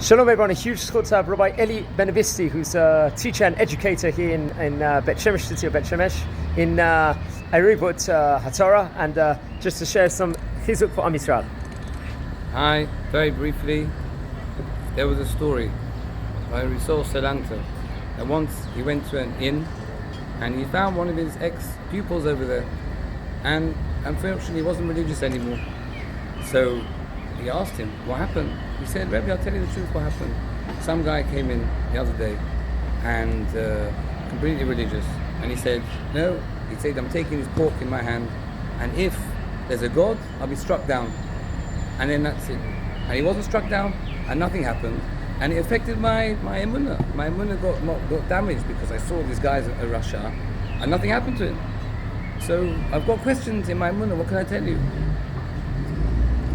Shalom everyone, a huge zchut to have Rabbi Eli Benveniste, who's a teacher and educator here in Bet Shemesh, city of Bet Shemesh, in Eribut HaTorah, and just to share some chizuk for Am Yisrael. Hi, very briefly, there was a story by Risol Salanta that once he went to an inn and he found one of his ex-pupils over there, and unfortunately he wasn't religious anymore. So he asked him, what happened? He said, Rebbe, I'll tell you the truth, what happened. Some guy came in the other day and completely religious, and he said, no, he said, I'm taking his pork in my hand, and if there's a God, I'll be struck down. And then that's it. And he wasn't struck down, and nothing happened, and it affected my emunah. My emunah got damaged because I saw these guys at Russia, and nothing happened to him. So I've got questions in my emunah, what can I tell you?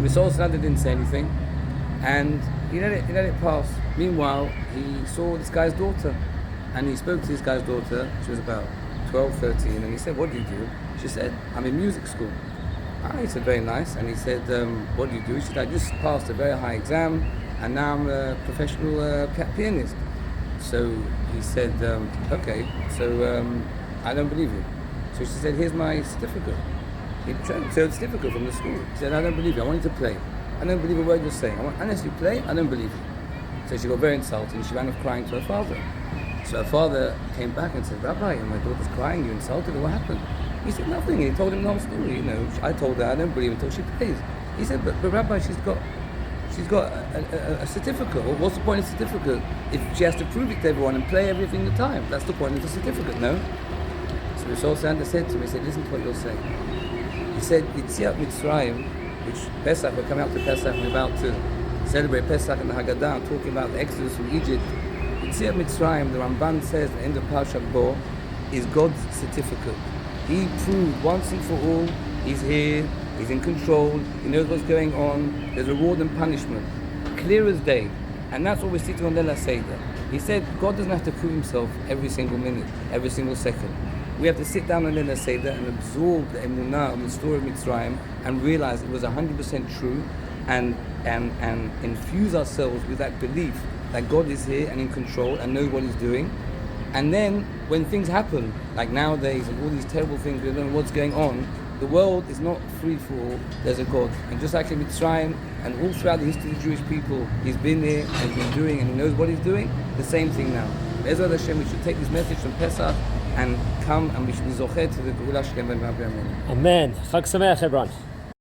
Risol Salanta didn't say anything, and he let it pass. Meanwhile, he saw this guy's daughter, and he spoke to this guy's daughter. She was about 12, 13, and he said, what do you do? She said, I'm in music school. He said, very nice. And he said, what do you do? She said, I just passed a very high exam, and now I'm a professional pianist. So he said, okay, so I don't believe you. So she said, here's my certificate. He showed the certificate from the school. He said, I don't believe you, I want you to play. I don't believe a word you're saying. Unless you play, I don't believe you. So she got very insulted, and she ran off crying to her father. So her father came back and said, Rabbi, my daughter's crying, you insulted her, what happened? He said, nothing. He told him the whole story. I told her I don't believe until she plays. He said, but Rabbi, she's got a certificate. Well, what's the point of the certificate if she has to prove it to everyone and play everything the time? That's the point of the certificate, no? So Risol Salanta said to me, he said, listen to what you're saying. He said, Yetziat Mitzrayim, which Pesach, we're coming up to Pesach, we're about to celebrate Pesach and the Haggadah, talking about the Exodus from Egypt. Yetziat Mitzrayim, the Ramban says, at the end of Parashat Bo, is God's certificate. He proved once and for all, he's here, he's in control, he knows what's going on, there's reward and punishment, clear as day. And that's what we're sitting on Leila Seder. He said, God doesn't have to prove himself every single minute, every single second. We have to sit down on Leila Seder and absorb the emunah of the story of Mitzrayim and realize it was 100% true, and infuse ourselves with that belief that God is here and in control and knows what he's doing. And then when things happen, like nowadays and all these terrible things, we don't know what's going on, the world is not free for all, there's a God. And just like in Mitzrayim and all throughout the history of the Jewish people, he's been there and he's been doing and he knows what he's doing, the same thing now. Be'ezrat Hashem, we should take this message from Pesach and come and we should be zocher to the Geula Shlema. Amen. Chag Sameach, everyone.